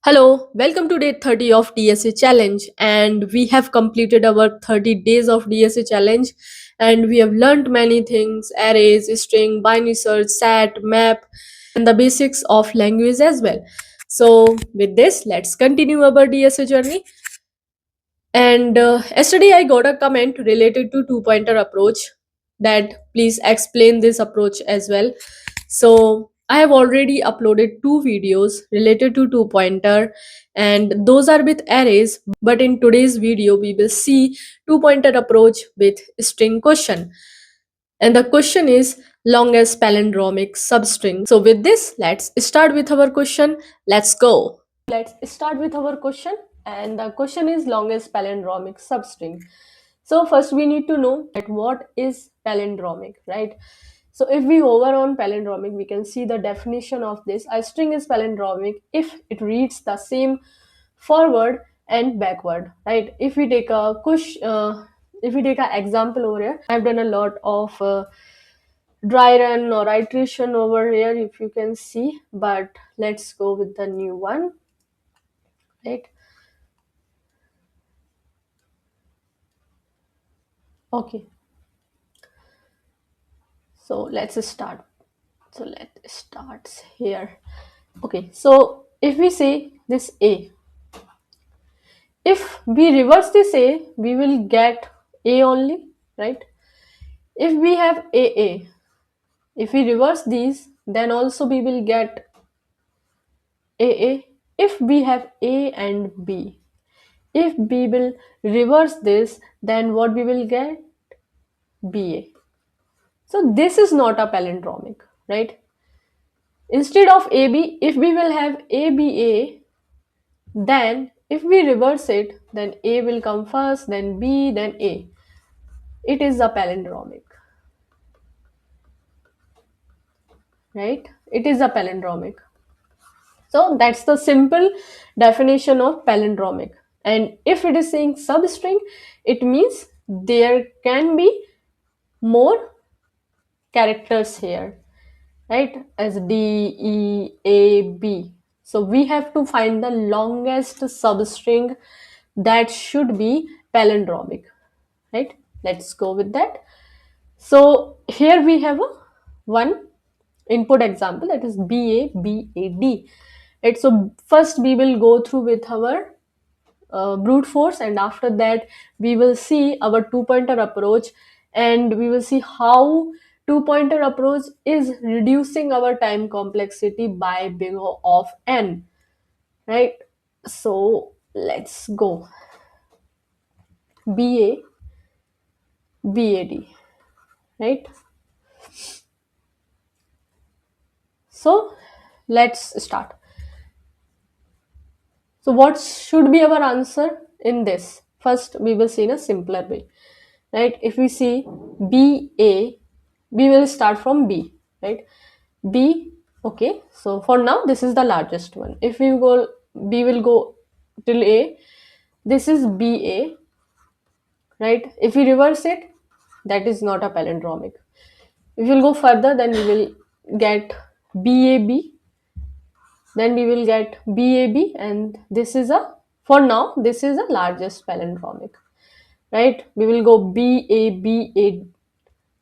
Hello, welcome to day 30 of DSA challenge, and we have completed our 30 days of DSA challenge, and we have learned many things: arrays, string, binary search, sat, map, and the basics of language as well. So with this, let's continue our DSA journey. And yesterday I got a comment related to two pointer approach, that please explain this approach as well. So I have already uploaded two videos related to two pointer, and those are with arrays. But in today's video, we will see two pointer approach with string question. And the question is longest palindromic substring. So with this, let's start with our question. Let's go. Let's start with our question. And the question is longest palindromic substring. So first we need to know that what is palindromic, right? So if we hover on palindromic, we can see the definition of this. A string is palindromic if it reads the same forward and backward, right? If we take an example over here, I've done a lot of dry run or iteration over here, if you can see, but let's go with the new one, right? Okay, so let's start. So let's start here. Okay, so if we say this a, if we reverse this a, we will get a only, right? If we have a, if we reverse these, then also we will get a. If we have a and b, if we will reverse this, then what we will get? Ba. So this is not a palindromic, right? Instead of AB, if we will have ABA, then if we reverse it, then A will come first, then B, then A. It is a palindromic, right? It is a palindromic. So that's the simple definition of palindromic. And if it is saying substring, it means there can be more characters here, right? As D, E, A, B. So we have to find the longest substring that should be palindromic, right? Let's go with that. So here we have a one input example, that is BABAD. Right? So first we will go through with our brute force, and after that we will see our two pointer approach, and we will see how two pointer approach is reducing our time complexity by big O of n, right? So let's go. BABAD, right? So let's start. So what should be our answer in this? First, we will see in a simpler way, right? If we see BA, we will start from B, right? B, okay. So for now, this is the largest one. If we go, B will go till A. This is BA, right? If we reverse it, that is not a palindromic. If we'll go further, then we will get BAB, then we will get BAB, and this is a, for now, this is the largest palindromic, right? We will go BABA,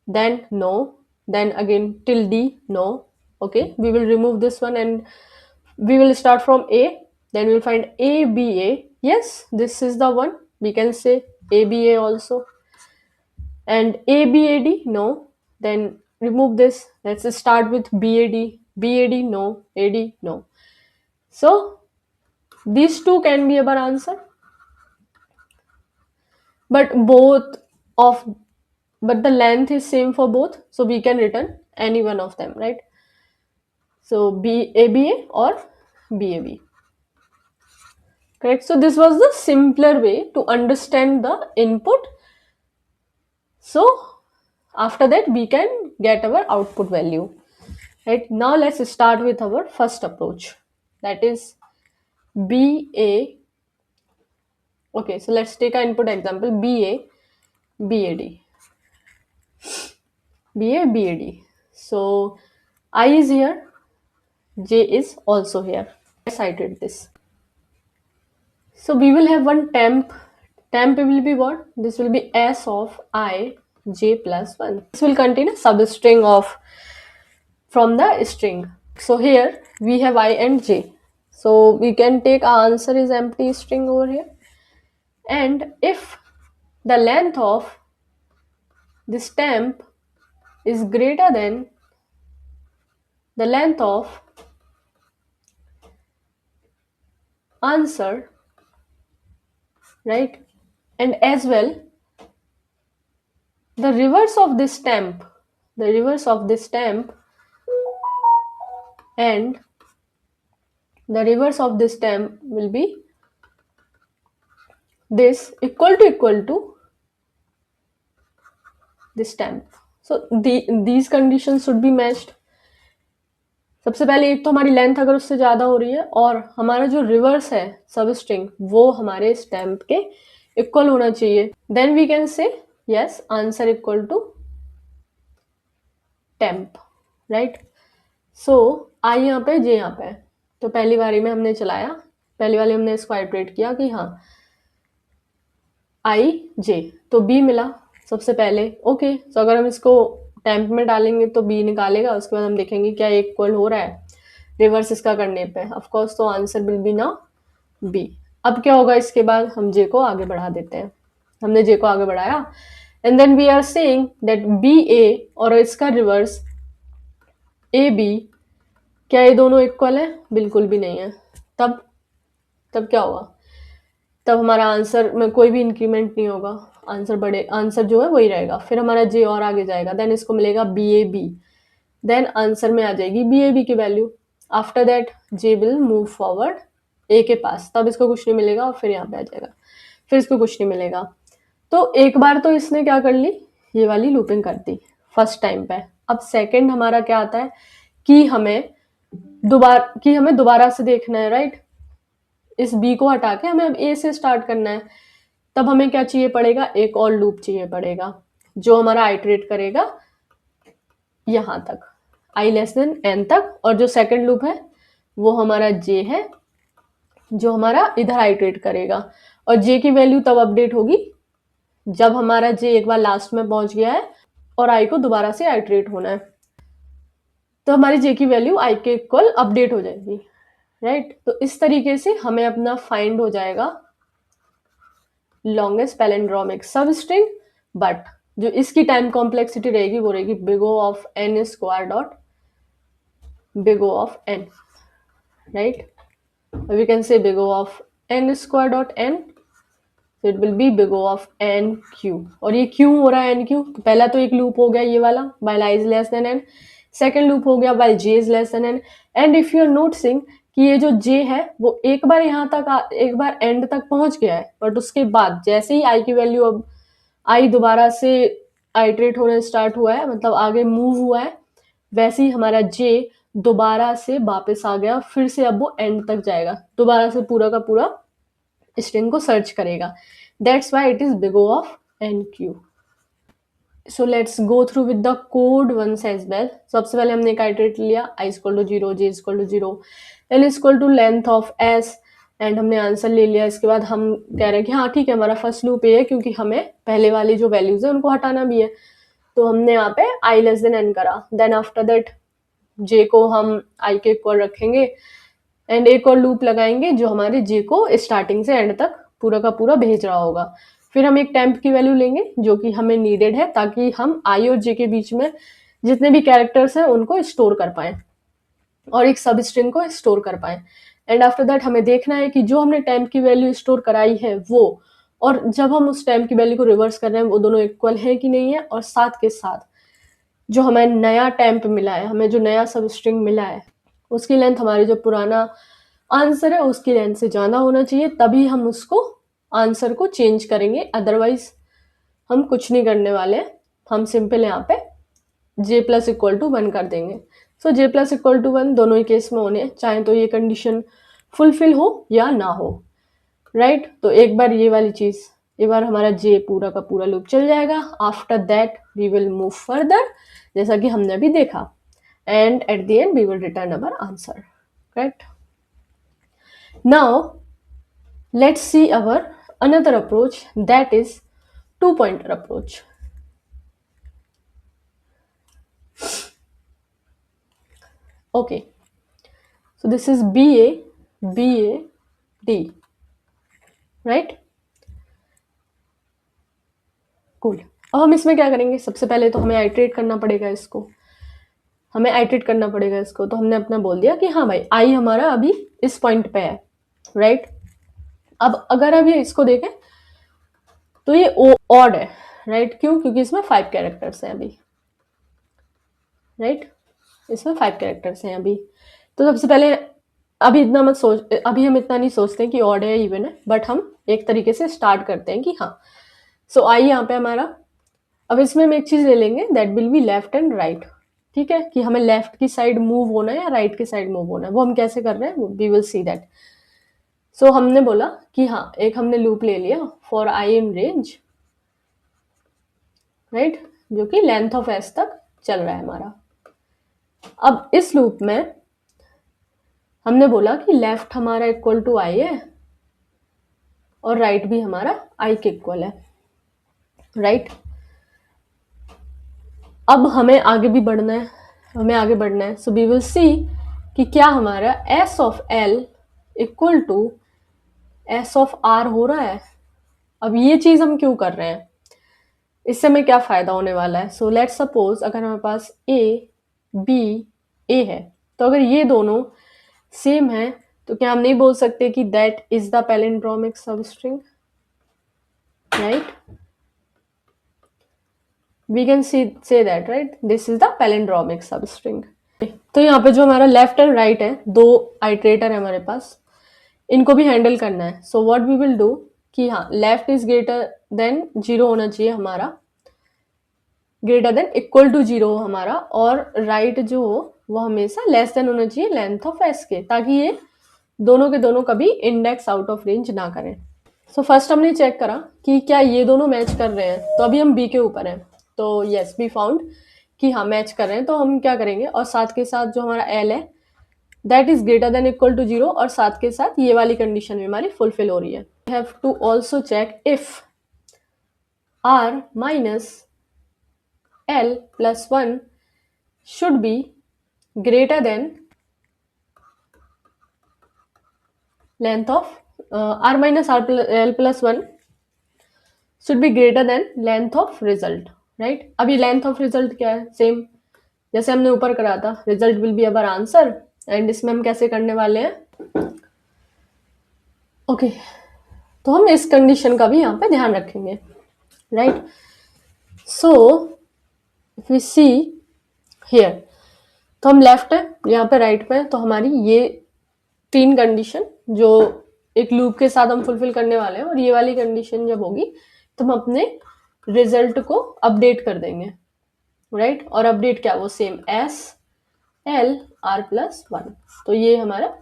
then no, then again till D, no. Okay, we will remove this one and we will start from A, then we will find ABA. Yes, this is the one. We can say ABA also. And ABAD, no. Then remove this. Let's start with BAD. BAD, no. AD, no. So these two can be our answer, but both of, but the length is same for both, so we can return any one of them, right? So BABA or BAB, correct? So this was the simpler way to understand the input. So after that we can get our output value, right? Now let's start with our first approach, that is BA. Okay, so let's take an input example, BA BAD. BABAD. So I is here, J is also here. I cited this. So we will have one temp. Temp will be what? This will be S of I j plus 1. This will contain a substring of from the string. So here we have I and j. So we can take our answer is empty string over here. And if the length of this temp is greater than the length of answer, right? And as well, the reverse of this temp, the reverse of this temp and the reverse of this temp will be this equal to this temp. So these conditions should be matched. सबसे पहले एक तो हमारी length अगर उससे ज़्यादा हो रही है और हमारा जो रिवर्स है सब स्ट्रिंग वो हमारे स्टैम्प के इक्वल होना चाहिए, then we can say yes answer equal to temp, right. So I यहाँ पे जे यहाँ पे, तो पहली बारी में हमने चलाया, पहली वाली हमने इसको आइटरेट किया कि हाँ आई जे, तो बी मिला सबसे पहले. ओके, तो अगर हम इसको टेम्प में डालेंगे तो बी निकालेगा, उसके बाद हम देखेंगे क्या इक्वल हो रहा है रिवर्स इसका करने पे. ऑफ कोर्स तो आंसर विल बी ना बी. अब क्या होगा, इसके बाद हम जे को आगे बढ़ा देते हैं. हमने जे को आगे बढ़ाया and then we are saying that B A और इसका रिवर्स ए बी, क्या ये दोनों इक्वल है? बिल्कुल भी नहीं है. तब क्या होगा? तब हमारा आंसर में कोई भी इंक्रीमेंट नहीं होगा, आंसर जो है वही रहेगा. फिर हमारा जे और आगे जाएगा, देन इसको मिलेगा B A B, then answer में आ जाएगी बी ए बी की value. After that J will move forward A के पास, तब इसको कुछ नहीं मिलेगा और फिर यहाँ पे आ जाएगा, फिर इसको कुछ नहीं मिलेगा. तो एक बार तो इसने क्या कर ली, ये वाली लूपिंग कर दी फर्स्ट टाइम पे. अब सेकंड हमारा क्या आता है कि हमें दोबारा से देखना है, राइट. इस बी को हटा के हमें अब ए से स्टार्ट करना है. तब हमें क्या चाहिए पड़ेगा, एक और लूप चाहिए पड़ेगा जो हमारा आइटरेट करेगा यहाँ तक आई लेस देन एन तक, और जो सेकंड लूप है वो हमारा जे है जो हमारा इधर आइटरेट करेगा. और जे की वैल्यू तब अपडेट होगी जब हमारा जे एक बार लास्ट में पहुंच गया है और आई को दोबारा से आइटरेट होना है, तो हमारी जे की वैल्यू आई के इक्वल अपडेट हो जाएगी, राइट. तो इस तरीके से हमें अपना फाइंड हो जाएगा longest palindromic substring. But जो इसकी टाइम कॉम्प्लेक्सिटी रहेगी वो रहेगी big O of n square dot big O of n, right. We can say big O of n square dot n, so it will be big O of n q. और ये क्यों हो रहा है n q? तो पहला तो एक लूप हो गया ये वाला while I is less than n, second loop हो गया while j is less than n. And if you are noticing कि ये जो j है वो एक बार यहाँ तक एक बार एंड तक पहुंच गया है, बट उसके बाद जैसे ही i की वैल्यू अब i दोबारा से आइटरेट होना स्टार्ट हुआ है, मतलब आगे मूव हुआ है, वैसे ही हमारा j दोबारा से वापस आ गया, फिर से अब वो एंड तक जाएगा, दोबारा से पूरा का पूरा स्ट्रिंग को सर्च करेगा. That's why it is big O of NQ. So let's go through with the code once as well. सबसे पहले हमने एक आइटरेट लिया I is equal to 0, J is equal to 0, L is equal to length of S, and हमने answer ले लिया. इसके बाद हम कह रहे हैं कि हाँ ठीक है हमारा फर्स्ट लूप ये है क्योंकि हमें पहले वाली जो वैल्यूज है उनको हटाना भी है, तो हमने यहाँ पे I लेस देन N करा. देन आफ्टर दैट J को हम I के इक्वल रखेंगे एंड एक और लूप लगाएंगे जो हमारे J को स्टार्टिंग से एंड तक पूरा का पूरा भेज रहा होगा. फिर हम एक टेम्प की वैल्यू लेंगे जो कि हमें नीडेड है ताकि हम आई और जे के बीच में जितने भी कैरेक्टर्स हैं उनको स्टोर कर पाएं और एक सब स्ट्रिंग को स्टोर कर पाएं. एंड आफ्टर दैट हमें देखना है कि जो हमने टेम्प की वैल्यू स्टोर कराई है वो और जब हम उस टेम्प की वैल्यू को रिवर्स कर रहे हैं वो दोनों इक्वल है कि नहीं है, और साथ के साथ जो हमें नया टेम्प मिला है, हमें जो नया सब स्ट्रिंग मिला है उसकी लेंथ हमारी जो पुराना आंसर है उसकी लेंथ से ज़्यादा होना चाहिए, तभी हम उसको आंसर को चेंज करेंगे. अदरवाइज हम कुछ नहीं करने वाले हैं, हम सिंपल यहाँ पे j प्लस इक्वल टू 1 कर देंगे. सो j प्लस इक्वल टू 1 दोनों ही केस में होने, चाहे तो ये कंडीशन फुलफिल हो या ना हो, राइट. तो एक बार ये वाली चीज़, एक बार हमारा j पूरा का पूरा लूप चल जाएगा. After that we will move further जैसा कि हमने अभी देखा, and at the end we will return our answer, right. Now Let's see our another approach, that is two pointer approach. Okay, so this is BA, BA, D, right? Cool. अब हम इसमें क्या करेंगे, सबसे पहले तो हमें आइट्रेट करना पड़ेगा इसको, तो हमने अपना बोल दिया कि हाँ भाई आई हमारा अभी इस पॉइंट पे है, राइट। अब अगर अभी इसको देखें तो ये ऑड है, राइट। क्यों? क्योंकि इसमें 5 कैरेक्टर्स हैं अभी, राइट। इसमें 5 कैरेक्टर्स हैं अभी। तो सबसे पहले अभी हम इतना नहीं सोचते कि ऑड है इवन है, बट हम एक तरीके से स्टार्ट करते हैं कि हाँ। सो आई यहाँ पे हमारा, अब इसमें हम एक चीज ले लेंगे, that will be left and right, ठीक है, कि हमें लेफ्ट की साइड मूव होना है या राइट की साइड मूव होना है, वो हम कैसे कर रहे हैं वी विल सी दैट। सो हमने बोला कि हाँ, एक हमने लूप ले लिया for I in range, right, जो कि लेंथ ऑफ एस तक चल रहा है हमारा। अब इस लूप में हमने बोला कि लेफ्ट हमारा इक्वल टू आई है और राइट भी हमारा आई के इक्वल है, राइट। अब हमें आगे बढ़ना है, सो वी विल सी कि क्या हमारा s of l equal to s of r हो रहा है। अब ये चीज हम क्यों कर रहे हैं, इससे हमें क्या फायदा होने वाला है। सो लेट्स सपोज अगर हमारे पास ए बी ए है, तो अगर ये दोनों सेम है तो क्या हम नहीं बोल सकते कि that is the palindromic substring, right. We can say that, right, this is the palindromic substring। तो यहाँ पे जो हमारा लेफ्ट एंड राइट है, दो आइट्रेटर है हमारे पास, इनको भी हैंडल करना है। So what we will do कि हाँ, लेफ्ट इज ग्रेटर देन 0 होना चाहिए हमारा, ग्रेटर देन इक्वल टू 0 हमारा, और राइट जो हो वो हमेशा लेस देन होना चाहिए लेंथ ऑफ एस के, ताकि ये दोनों के दोनों कभी इंडेक्स आउट ऑफ रेंज ना करें। सो फर्स्ट हमने चेक करा कि क्या ये दोनों मैच कर रहे हैं, तो अभी हम बी के ऊपर हैं, तो यस वी फाउंड कि हाँ मैच कर रहे हैं। तो हम क्या करेंगे, और साथ के साथ जो हमारा एल है that is greater than equal to 0, और साथ के साथ ये वाली कंडीशन भी हमारी फुलफिल हो रही है। We have to also check if r minus l plus 1 should be greater than length of r minus l plus 1 should be greater than length of result, right. अभी लेंथ ऑफ रिजल्ट क्या है, same जैसे हमने ऊपर करा था, result will be our answer, and इसमें हम कैसे करने वाले हैं, ओके। तो हम इस कंडीशन का भी यहाँ पे ध्यान रखेंगे, right. So if we see here, तो हम लेफ्ट है, यहाँ पे राइट पे है, तो हमारी ये 3 कंडीशन जो एक लूप के साथ हम फुलफिल करने वाले हैं, और ये वाली कंडीशन जब होगी तो हम अपने रिजल्ट को अपडेट कर देंगे, राइट। और अपडेट क्या, वो same S L R plus 1, तो ये हमारा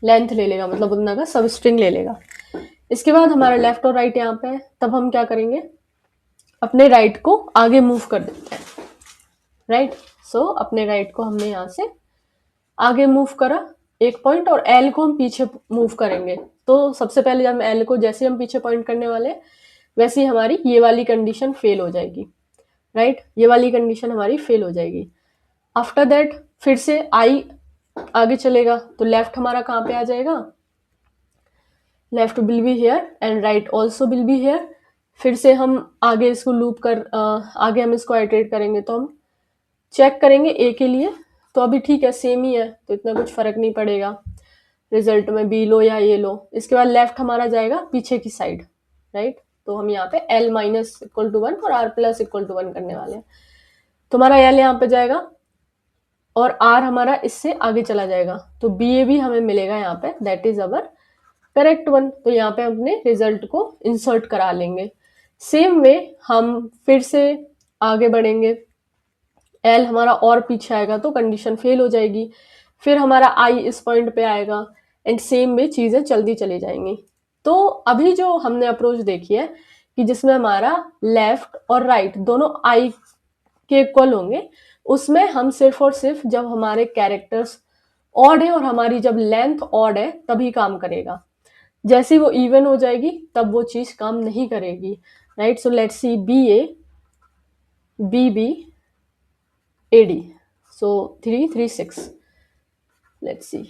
लेंथ ले लेगा, मतलब उतना का सब स्ट्रिंग ले लेगा। इसके बाद हमारा लेफ्ट और राइट यहाँ पे है, तब हम क्या करेंगे, अपने राइट को आगे मूव कर देते हैं, राइट। सो अपने राइट को हमने यहाँ से आगे मूव करा एक पॉइंट, और एल को हम पीछे मूव करेंगे। तो सबसे पहले जब एल को जैसे हम पीछे पॉइंट करने वाले, वैसे ही हमारी ये वाली कंडीशन फेल हो जाएगी, राइट। ये वाली कंडीशन हमारी फेल हो जाएगी। आफ्टर दैट फिर से आई आगे चलेगा, तो लेफ्ट हमारा कहाँ पे आ जाएगा, left will be here and right also will be here. फिर से हम आगे इसको लूप कर आगे हम इसको आइटरेट करेंगे, तो हम चेक करेंगे ए के लिए, तो अभी ठीक है, सेम ही है, तो इतना कुछ फर्क नहीं पड़ेगा रिजल्ट में, बी लो या ये लो। इसके बाद लेफ्ट हमारा जाएगा पीछे की साइड, राइट। तो हम यहाँ पे एल माइनस इक्वल टू 1 और आर प्लस इक्वल टू 1 करने वाले हैं। तो हमारा एल यहाँ पे जाएगा और आर हमारा इससे आगे चला जाएगा, तो बी ए भी हमें मिलेगा यहाँ पे, that is our correct one. तो यहाँ पे अपने रिजल्ट को इंसर्ट करा लेंगे। सेम वे हम फिर से आगे बढ़ेंगे, एल हमारा और पीछे आएगा तो कंडीशन फेल हो जाएगी, फिर हमारा आई इस पॉइंट पे आएगा, एंड सेम वे चीजें चलती चली जाएंगी। तो अभी जो हमने अप्रोच देखी है कि जिसमें हमारा लेफ्ट और राइट दोनों आई के इक्वल होंगे, उसमें हम सिर्फ और सिर्फ जब हमारे कैरेक्टर्स ऑड है और हमारी जब लेंथ ऑड है तभी काम करेगा। जैसे ही वो इवन हो जाएगी तब वो चीज काम नहीं करेगी, right. So let's see BA BB AD, so 3 3 6, let's see,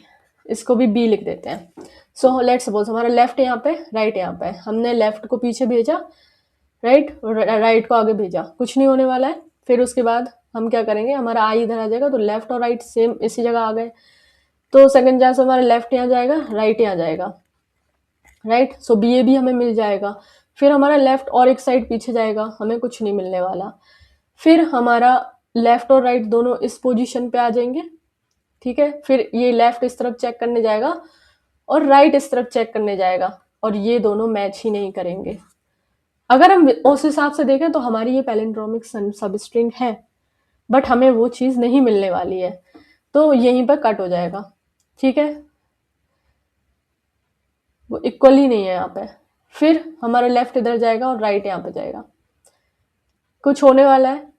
इसको भी B लिख देते हैं। सो लेट्स सपोज हमारा लेफ्ट यहाँ पे, राइट यहाँ पे, हमने लेफ्ट को पीछे भेजा, राइट, राइट को आगे भेजा, कुछ नहीं होने वाला है। फिर उसके बाद हम क्या करेंगे, हमारा आई इधर आ जाएगा, तो लेफ्ट और राइट सेम इसी जगह आ गए। तो सेकंड चांस हमारा लेफ्ट यहाँ जाएगा, राइट यहाँ जाएगा, राइट। सो BA भी हमें मिल जाएगा। फिर हमारा लेफ्ट और एक साइड पीछे जाएगा, हमें कुछ नहीं मिलने वाला। फिर हमारा लेफ्ट और राइट दोनों इस पोजीशन पे आ जाएंगे, ठीक है। फिर ये लेफ्ट इस तरफ चेक करने जाएगा और राइट इस तरफ चेक करने जाएगा, और ये दोनों मैच ही नहीं करेंगे। अगर हम उस हिसाब से देखें तो हमारी ये पैलिंड्रोमिक सबस्ट्रिंग है, बट हमें वो चीज नहीं मिलने वाली है, तो यहीं पर कट हो जाएगा, ठीक है। वो इक्वल ही नहीं है यहाँ पे। फिर हमारा लेफ्ट इधर जाएगा और राइट यहाँ पे जाएगा, कुछ होने वाला है।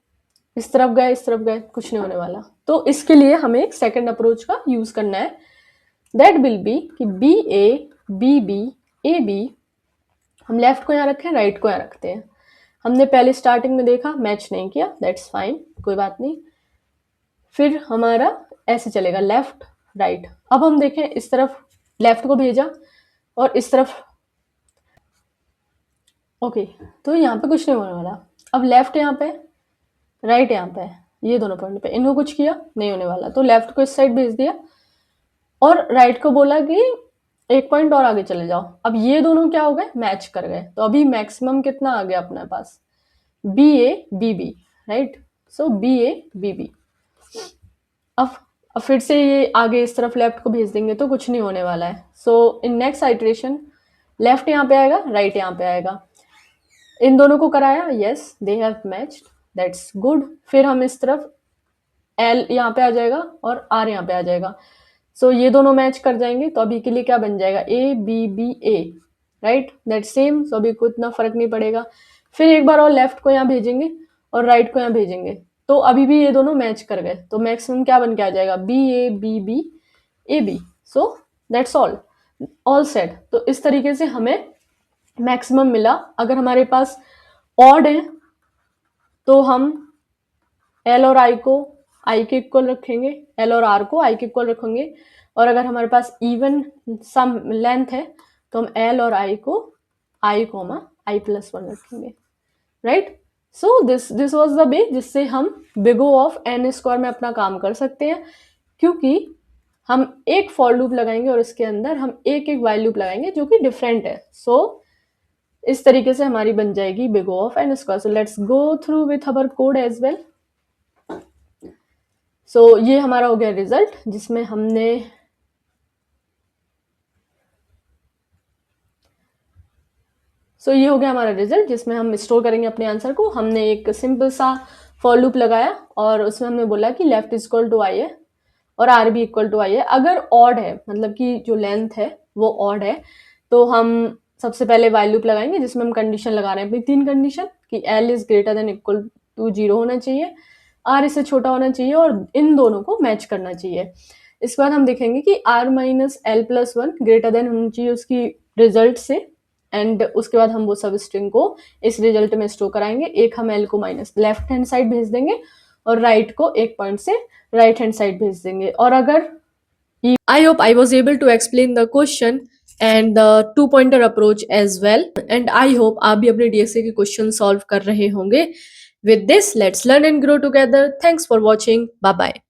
इस तरफ गए, इस तरफ गए, कुछ नहीं होने वाला। तो इसके लिए हमें एक सेकंड अप्रोच का यूज करना है, दैट विल बी कि BA BB AB, हम लेफ्ट को यहाँ रखें, राइट को यहाँ रखते हैं। हमने पहले स्टार्टिंग में देखा, मैच नहीं किया, दैट्स फाइन, कोई बात नहीं। फिर हमारा ऐसे चलेगा, लेफ्ट राइट। अब हम देखें, इस तरफ लेफ्ट को भेजा और इस तरफ, ओके, तो यहाँ पे कुछ नहीं होने वाला। अब लेफ्ट यहाँ पे, राइट यहाँ पे, ये दोनों पॉइंट पे इनको कुछ किया, नहीं होने वाला, तो लेफ्ट को इस साइड भेज दिया और राइट को बोला कि एक पॉइंट और आगे चले जाओ। अब ये दोनों क्या हो गए, मैच कर गए। तो अभी मैक्सिमम कितना आ गया अपने पास, BA BB, राइट। सो BA BB। अब फिर से ये आगे इस तरफ लेफ्ट को भेज देंगे तो कुछ नहीं होने वाला है। सो इन नेक्स्ट आइटरेशन लेफ्ट यहाँ पे आएगा, राइट यहाँ पे आएगा। इन दोनों को कराया, yes they have matched, that's good. फिर हम इस तरफ L यहाँ पे आ जाएगा और R यहाँ पे आ जाएगा। सो ये दोनों मैच कर जाएंगे, तो अभी के लिए क्या बन जाएगा, ABBA, राइट, दैट सेम। सो अभी को इतना फर्क नहीं पड़ेगा। फिर एक बार और लेफ्ट को यहाँ भेजेंगे और राइट को यहाँ भेजेंगे, तो अभी भी ये दोनों मैच कर गए, तो मैक्सिमम क्या बन के आ जाएगा, BA BB AB। So that's all set. तो इस तरीके से हमें मैक्सिमम मिला। अगर हमारे पास ऑड है तो हम L और I को I के इक्वल रखेंगे, L और R को I के इक्वल रखेंगे, और अगर हमारे पास इवन सम लेंथ है तो हम L और I को I, I+1 रखेंगे, right. So this was the way जिससे हम बिग O ऑफ n² में अपना काम कर सकते हैं, क्योंकि हम एक फॉर लूप लगाएंगे और इसके अंदर हम एक एक वाइल लूप लगाएंगे जो कि डिफरेंट है। सो इस तरीके से हमारी बन जाएगी big O of n²। So let's go through with our code as well. So ये हमारा हो गया रिजल्ट, जिसमें हमने ये हो गया हमारा रिजल्ट, जिसमें हम स्टोर करेंगे अपने आंसर को। हमने एक सिंपल सा फॉर लूप लगाया और उसमें हमने बोला कि left is equal to I है और R भी इक्वल टू I है। अगर ऑड है, मतलब कि जो लेंथ है वो ऑड है, तो हम सबसे पहले वाइल लूप लगाएंगे जिसमें हम कंडीशन लगा रहे हैं अपनी 3 कंडीशन कि L is greater than equal to 0 होना चाहिए, R इससे छोटा होना चाहिए और इन दोनों को मैच करना चाहिए। इसके बाद हम देखेंगे कि R minus L+1 greater than होनी चाहिए उसकी रिजल्ट से, एंड उसके बाद हम वो सब स्ट्रिंग को इस रिजल्ट में स्टोर कराएंगे। एक हम L को माइनस लेफ्ट हैंड साइड भेज देंगे और राइट को एक पॉइंट से राइट हैंड साइड भेज देंगे। और अगर I hope I was able to explain the question and the 2 pointer approach as well, and I hope आप भी अपने DSA के क्वेश्चन सॉल्व कर रहे होंगे। With this, let's learn and grow together. Thanks for watching. Bye bye.